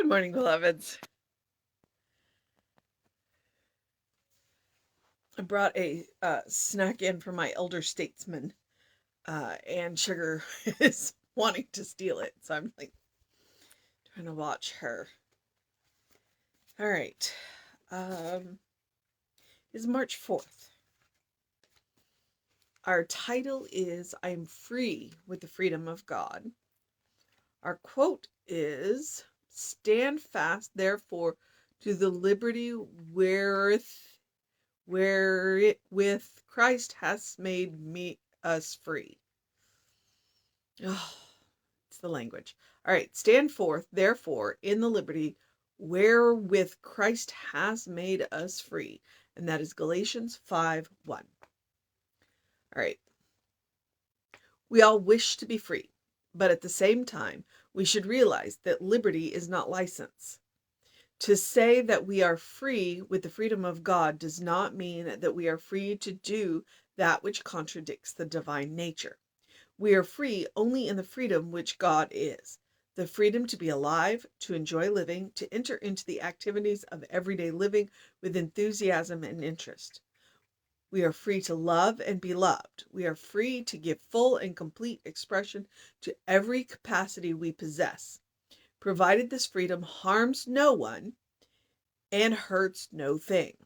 Good morning, beloveds. I brought a snack in for my elder statesman, and Sugar is wanting to steal it, so I'm like trying to watch her. All right. It's March 4th. Our title is I'm Free with the Freedom of God. Our quote is Stand fast, therefore, to the liberty wherewith Christ has made us free. Oh, it's the language. All right. Stand forth, therefore, in the liberty wherewith Christ has made us free. And that is Galatians 5:1. All right. We all wish to be free, but at the same time, we should realize that liberty is not license. To say that we are free with the freedom of God does not mean that we are free to do that which contradicts the divine nature. We are free only in the freedom which God is, the freedom to be alive, to enjoy living, to enter into the activities of everyday living with enthusiasm and interest. We are free to love and be loved. We are free to give full and complete expression to every capacity we possess, provided this freedom harms no one and hurts no thing.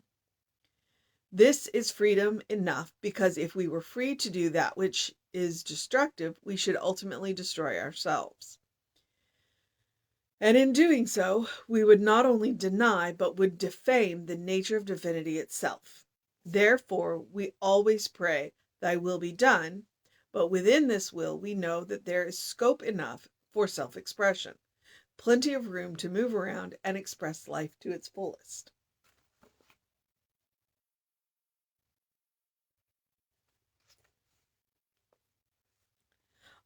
This is freedom enough, because if we were free to do that which is destructive, we should ultimately destroy ourselves. And in doing so, we would not only deny, but would defame the nature of divinity itself. Therefore, we always pray, Thy will be done, but within this will we know that there is scope enough for self-expression, plenty of room to move around and express life to its fullest.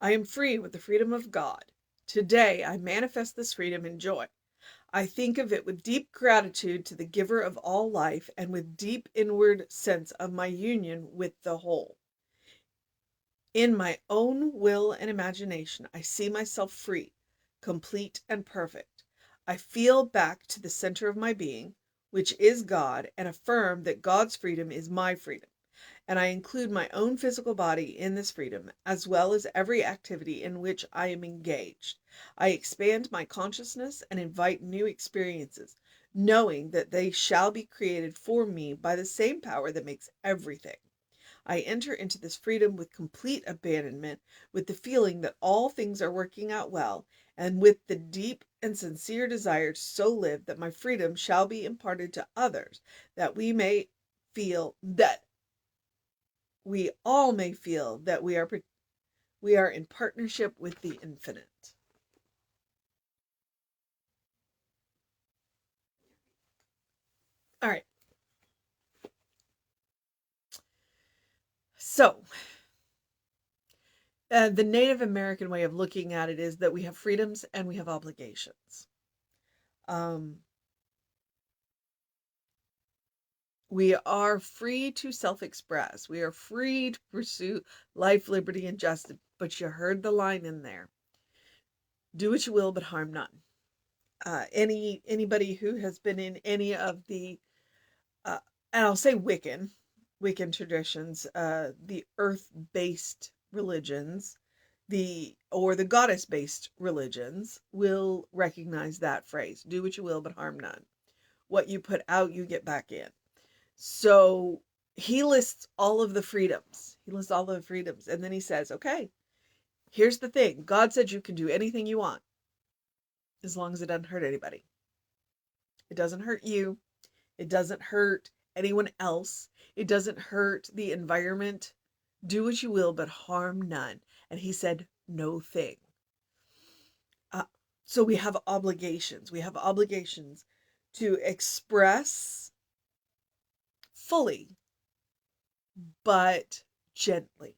I am free with the freedom of God. Today, I manifest this freedom in joy. I think of it with deep gratitude to the giver of all life and with deep inward sense of my union with the whole. In my own will and imagination, I see myself free, complete, and perfect. I feel back to the center of my being, which is God, and affirm that God's freedom is my freedom. And I include my own physical body in this freedom, as well as every activity in which I am engaged. I expand my consciousness and invite new experiences, knowing that they shall be created for me by the same power that makes everything. I enter into this freedom with complete abandonment, with the feeling that all things are working out well, and with the deep and sincere desire to so live that my freedom shall be imparted to others, that we all may feel that we are in partnership with the infinite. All right. So, the Native American way of looking at it is that we have freedoms and we have obligations. We are free to self-express. We are free to pursue life, liberty, and justice. But you heard the line in there. Do what you will, but harm none. Anybody who has been in any of the, and I'll say Wiccan traditions, the earth-based religions, the goddess-based religions will recognize that phrase. Do what you will, but harm none. What you put out, you get back in. So he lists all of the freedoms. And then he says, okay, here's the thing. God said you can do anything you want as long as it doesn't hurt anybody. It doesn't hurt you. It doesn't hurt anyone else. It doesn't hurt the environment. Do what you will, but harm none. And he said, no thing. So we have obligations. We have obligations to express fully, but gently,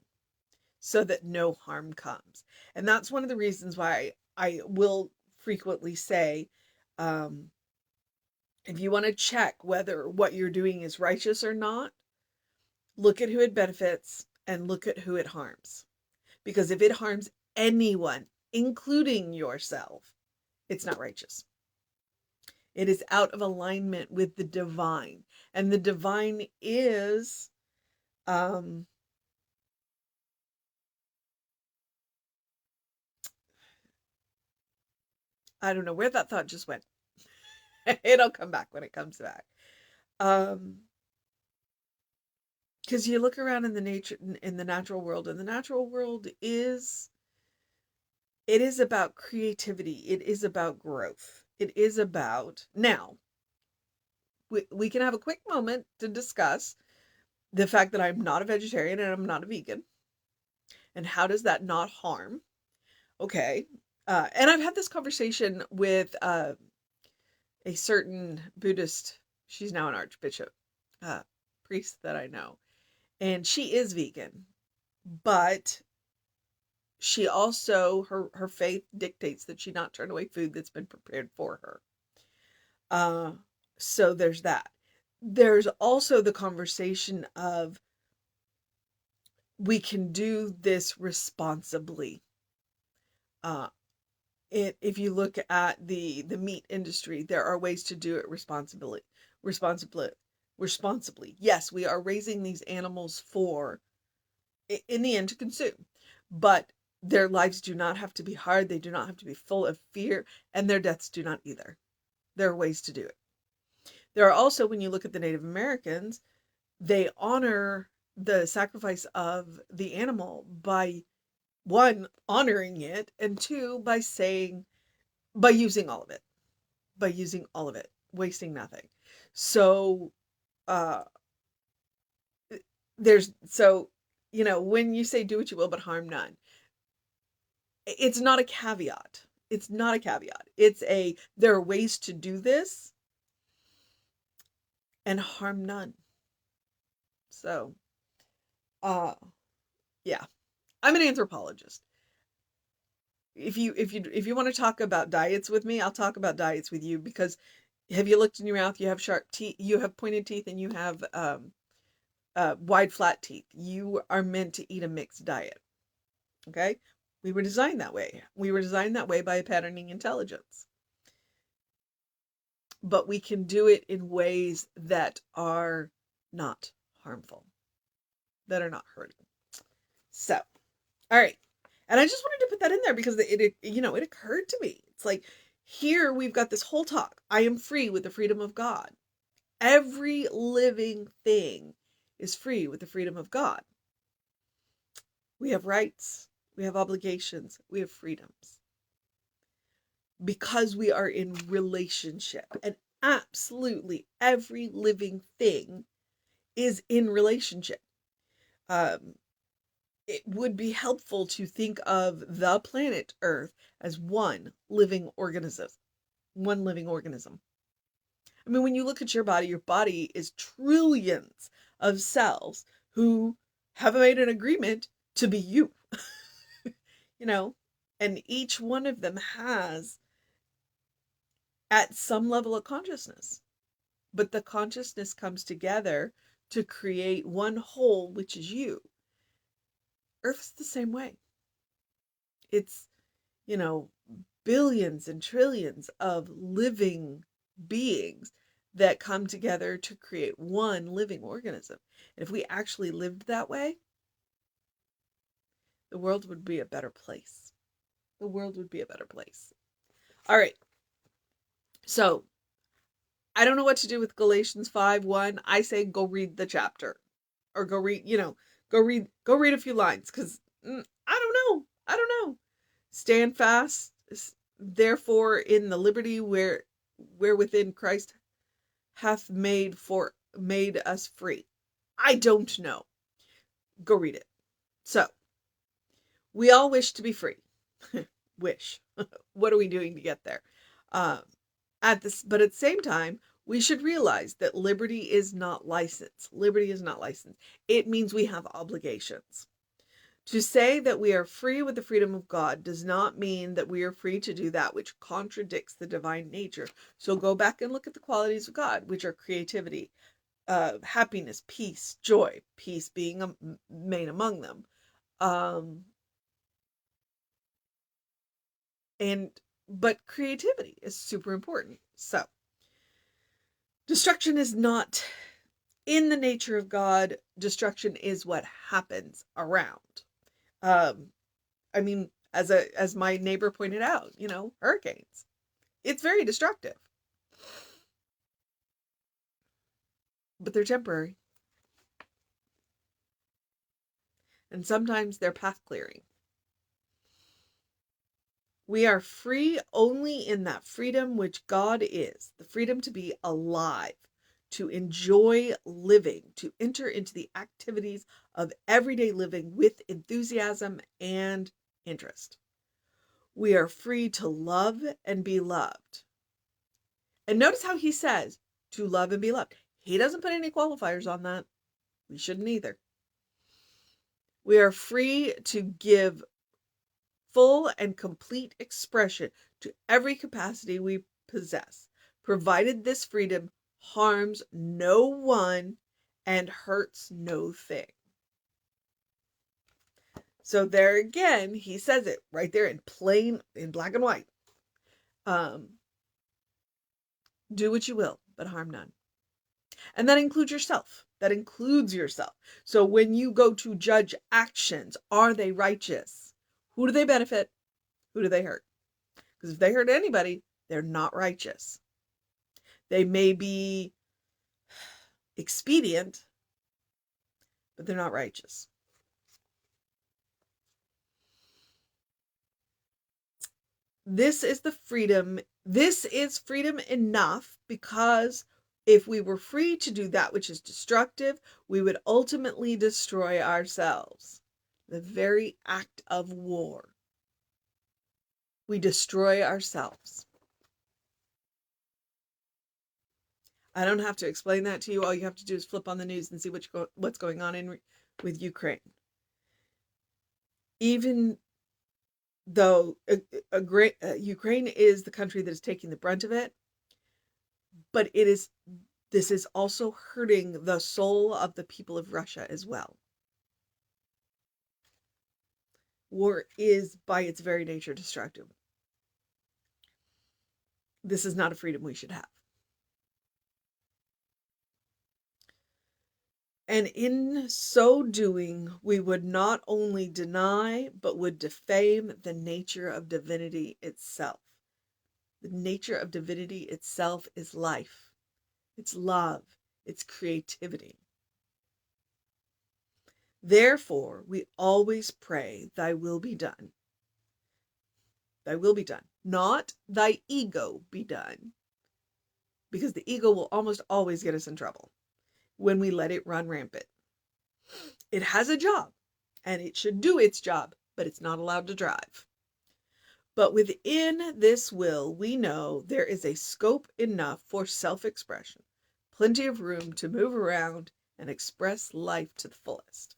so that no harm comes. And that's one of the reasons why I will frequently say, if you want to check whether what you're doing is righteous or not, look at who it benefits and look at who it harms. Because if it harms anyone, including yourself, it's not righteous. It is out of alignment with the divine. And the divine is um I don't know where that thought just went. It'll come back when it comes back. Because you look around in the natural world, and the natural world is it is about creativity. It is about growth. It is about now. We can have a quick moment to discuss the fact that I'm not a vegetarian and I'm not a vegan, and how does that not harm? Okay, and I've had this conversation with a certain Buddhist. She's now an archbishop, uh, priest that I know, and she is vegan, but she also her faith dictates that she not turn away food that's been prepared for her. Uh, so there's that. There's also the conversation of we can do this responsibly. Uh, if you look at the meat industry, there are ways to do it responsibly. Responsibly. Yes, we are raising these animals for, in the end, to consume, but their lives do not have to be hard. They do not have to be full of fear, and their deaths do not either. There are ways to do it. There are also, when you look at the Native Americans, they honor the sacrifice of the animal by, one, honoring it, and two, by using all of it, wasting nothing. So, uh, there's, so, when you say do what you will, but harm none, it's not a caveat. It's not a caveat. There are ways to do this and harm none. So, uh, yeah, I'm an anthropologist. If you want to talk about diets with me, I'll talk about diets with you, because have you looked in your mouth? You have sharp teeth, you have pointed teeth, and you have wide flat teeth. You are meant to eat a mixed diet. Okay? We were designed that way. We were designed that way by a patterning intelligence. But we can do it in ways that are not harmful, that are not hurting. So, all right. And I just wanted to put that in there because it occurred to me. It's like, here we've got this whole talk. I am free with the freedom of God. Every living thing is free with the freedom of God. We have rights, we have obligations, we have freedoms. Because we are in relationship. And absolutely every living thing is in relationship. It would be helpful to think of the planet Earth as one living organism. One living organism. I mean, when you look at your body is trillions of cells who have made an agreement to be you. And each one of them has, at some level, of consciousness. But the consciousness comes together to create one whole, which is you. Earth's the same way. It's, billions and trillions of living beings that come together to create one living organism. And if we actually lived that way, the world would be a better place. The world would be a better place. All right. So, I don't know what to do with Galatians 5:1. I say go read the chapter, or go read a few lines, cuz I don't know. Stand fast, therefore, in the liberty wherewithin Christ hath made us free. I don't know. Go read it. So, we all wish to be free. Wish. What are we doing to get there? But at the same time, we should realize that liberty is not license. Liberty is not license. It means we have obligations. To say that we are free with the freedom of God does not mean that we are free to do that which contradicts the divine nature. So go back and look at the qualities of God, which are creativity, happiness, peace, joy, peace being main among them. But creativity is super important. So, Destruction is not in the nature of God. Destruction is what happens around. I mean, as my neighbor pointed out, hurricanes. It's very destructive. But they're temporary. And sometimes they're path clearing. We are free only in that freedom which God is, the freedom to be alive, to enjoy living, to enter into the activities of everyday living with enthusiasm and interest. We are free to love and be loved. And notice how he says to love and be loved. He doesn't put any qualifiers on that. We shouldn't either. We are free to give full and complete expression to every capacity we possess, provided this freedom harms no one and hurts no thing. So there again, he says it right there in black and white. Do what you will, but harm none. And that includes yourself. That includes yourself. So when you go to judge actions, are they righteous? Who do they benefit? Who do they hurt? Because if they hurt anybody, they're not righteous. They may be expedient, but they're not righteous. This is the freedom. This is freedom enough, because if we were free to do that which is destructive, we would ultimately destroy ourselves. The very act of war. We destroy ourselves. I don't have to explain that to you. All you have to do is flip on the news and see what's going on with Ukraine. Even though Ukraine is the country that is taking the brunt of it, but this is also hurting the soul of the people of Russia as well. War is, by its very nature, destructive. This is not a freedom we should have. And in so doing, we would not only deny, but would defame the nature of divinity itself. The nature of divinity itself is life, it's love, it's creativity. Therefore, we always pray, thy will be done. Thy will be done. Not thy ego be done. Because the ego will almost always get us in trouble when we let it run rampant. It has a job, and it should do its job, but it's not allowed to drive. But within this will, we know there is a scope enough for self-expression, plenty of room to move around and express life to the fullest.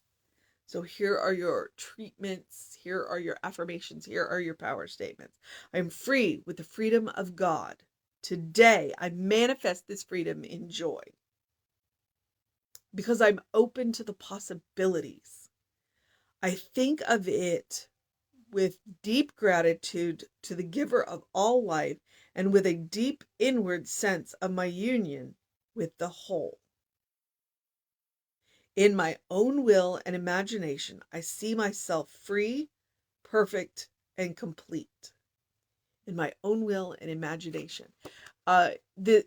So here are your treatments, here are your affirmations, here are your power statements. I am free with the freedom of God. Today, I manifest this freedom in joy because I'm open to the possibilities. I think of it with deep gratitude to the giver of all life and with a deep inward sense of my union with the whole. In my own will and imagination, I see myself free, perfect, and complete. In my own will and imagination.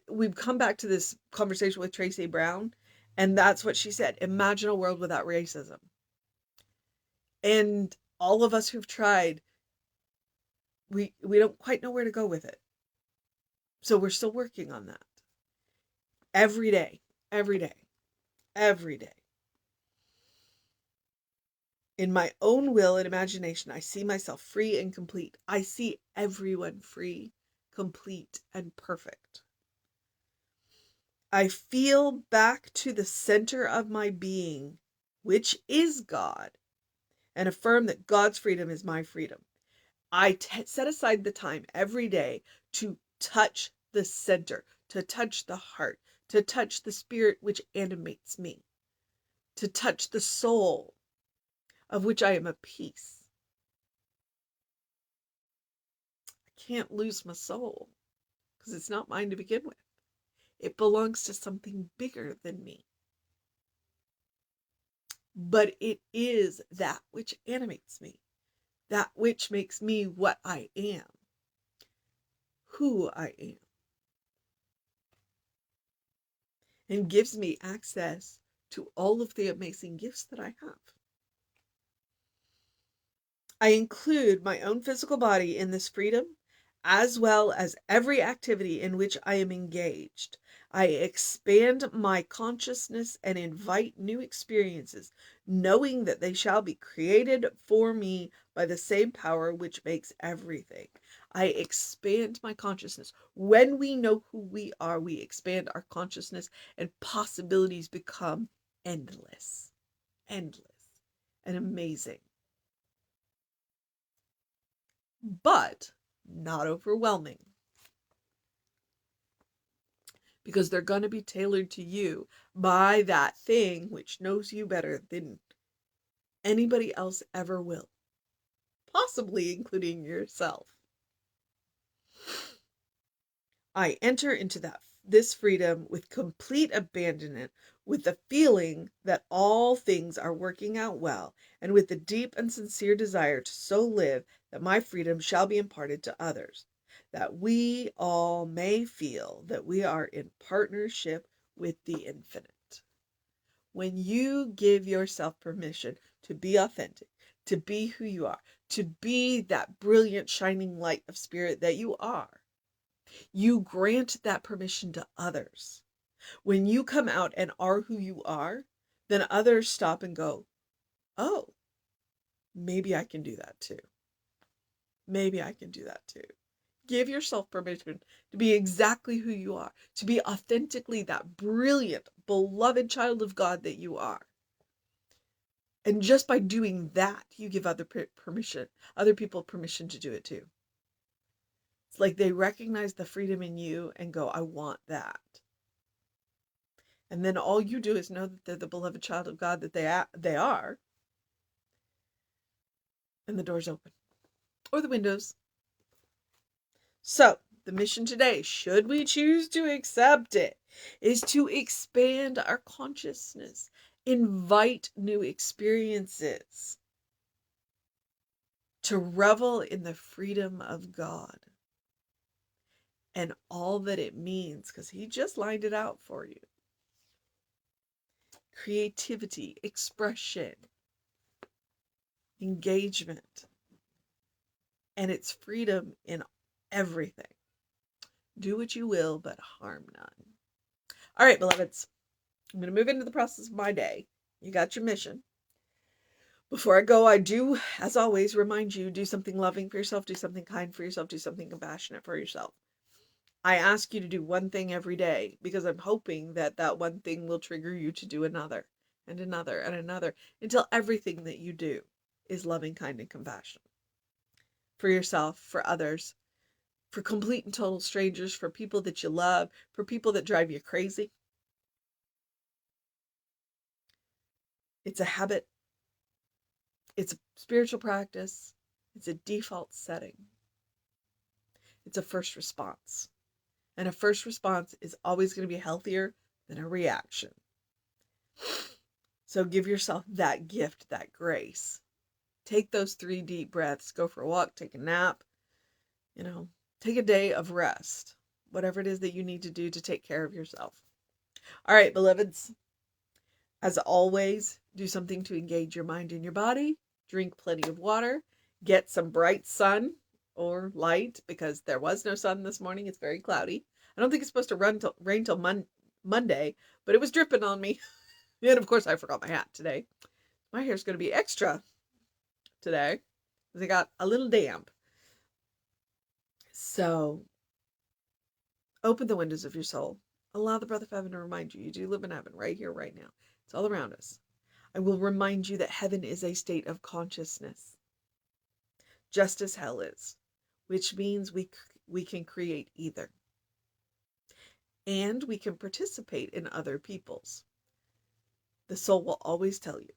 We've come back to this conversation with Tracy Brown, and that's what she said. Imagine a world without racism. And all of us who've tried, we don't quite know where to go with it. So we're still working on that. Every day, every day, every day. In my own will and imagination, I see myself free and complete. I see everyone free, complete, and perfect. I feel back to the center of my being, which is God, and affirm that God's freedom is my freedom. I set aside the time every day to touch the center, to touch the heart, to touch the spirit which animates me, to touch the soul of which I am a piece. I can't lose my soul because it's not mine to begin with. It belongs to something bigger than me. But it is that which animates me, that which makes me what I am, who I am, and gives me access to all of the amazing gifts that I have. I include my own physical body in this freedom, as well as every activity in which I am engaged. I expand my consciousness and invite new experiences, knowing that they shall be created for me by the same power which makes everything. I expand my consciousness. When we know who we are, we expand our consciousness, and possibilities become endless, and amazing. But not overwhelming, because they're going to be tailored to you by that thing which knows you better than anybody else ever will, possibly including yourself. I enter into this freedom with complete abandonment, with the feeling that all things are working out well, and with the deep and sincere desire to so live that my freedom shall be imparted to others, that we all may feel that we are in partnership with the infinite. When you give yourself permission to be authentic, to be who you are, to be that brilliant shining light of spirit that you are, you grant that permission to others. When you come out and are who you are, then others stop and go, oh, maybe I can do that too. Maybe I can do that too. Give yourself permission to be exactly who you are, to be authentically that brilliant, beloved child of God that you are. And just by doing that, you give other people permission to do it too. It's like they recognize the freedom in you and go, I want that. And then all you do is know that they're the beloved child of God that they are. And the doors open. Or the windows. So, the mission today, should we choose to accept it, is to expand our consciousness, invite new experiences, to revel in the freedom of God and all that it means, because He just lined it out for you. Creativity, expression, engagement, and its freedom in everything. Do what you will, but harm none. All right, beloveds, I'm going to move into the process of my day. You got your mission. Before I go, I do, as always, remind you, do something loving for yourself, do something kind for yourself, do something compassionate for yourself. I ask you to do one thing every day because I'm hoping that that one thing will trigger you to do another and another and another until everything that you do is loving, kind, and compassionate. For yourself, for others, for complete and total strangers, for people that you love, for people that drive you crazy. It's a habit. It's a spiritual practice. It's a default setting. It's a first response. And a first response is always going to be healthier than a reaction. So give yourself that gift, that grace. Take those 3 deep breaths. Go for a walk. Take a nap. Take a day of rest. Whatever it is that you need to do to take care of yourself. All right, beloveds. As always, do something to engage your mind and your body. Drink plenty of water. Get some bright sun or light, because there was no sun this morning. It's very cloudy. I don't think it's supposed to rain till Monday, but it was dripping on me. And of course, I forgot my hat today. My hair's going to be extra today because it got a little damp. So, open the windows of your soul. Allow the breath of heaven to remind you do live in heaven right here, right now. It's all around us. I will remind you that heaven is a state of consciousness, just as hell is, which means we can create either. And we can participate in other people's. The soul will always tell you.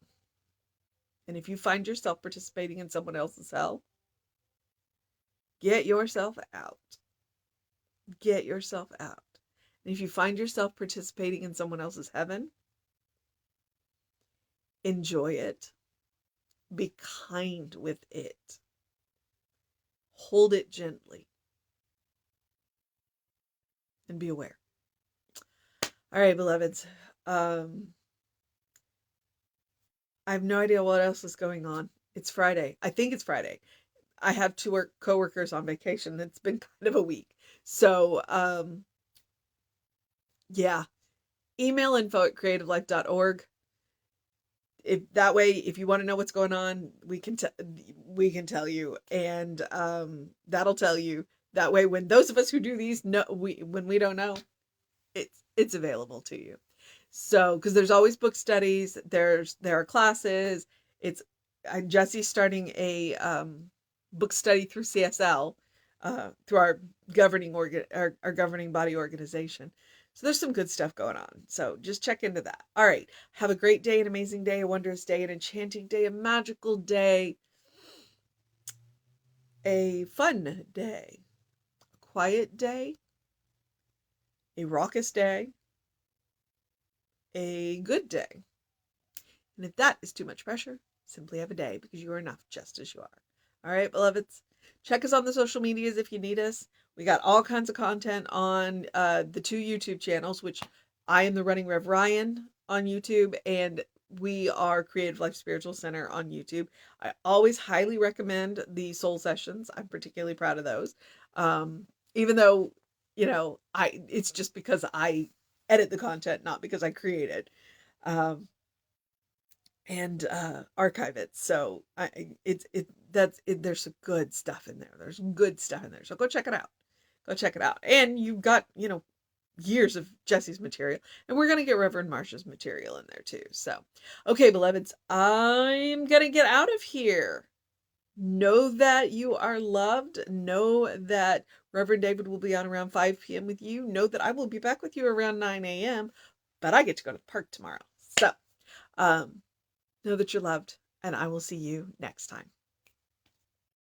And if you find yourself participating in someone else's hell, get yourself out. Get yourself out. And if you find yourself participating in someone else's heaven, enjoy it. Be kind with it. Hold it gently. And be aware. All right, beloveds. I have no idea what else is going on. It's Friday. I think it's Friday. I have two coworkers on vacation. It's been kind of a week. So, yeah. Email info@creativelife.org. If that way, if you want to know what's going on, we can tell you, and that'll tell you. That way, when those of us who do these know, when we don't know, it's available to you. So, because there's always book studies, there are classes. Jesse's starting a book study through CSL, through our governing body organization. So there's some good stuff going on. So just check into that. All right. Have a great day, an amazing day, a wondrous day, an enchanting day, a magical day, a fun day, a quiet day, a raucous day, a good day. And if that is too much pressure, simply have a day, because you are enough just as you are. All right, beloveds. Check us on the social medias if you need us. We got all kinds of content on the 2 YouTube channels, which I am the Running Rev Ryan on YouTube, and we are Creative Life Spiritual Center on YouTube. I always highly recommend the soul sessions. I'm particularly proud of those. Even though, it's just because I edit the content, not because I create it. And archive it. So there's some good stuff in there. There's good stuff in there. So go check it out. Go check it out. And you've got, years of Jesse's material. And we're going to get Reverend Marsha's material in there too. So, okay, beloveds, I'm going to get out of here. Know that you are loved. Know that Reverend David will be on around 5 p.m. with you. Know that I will be back with you around 9 a.m. But I get to go to the park tomorrow. So, know that you're loved, and I will see you next time.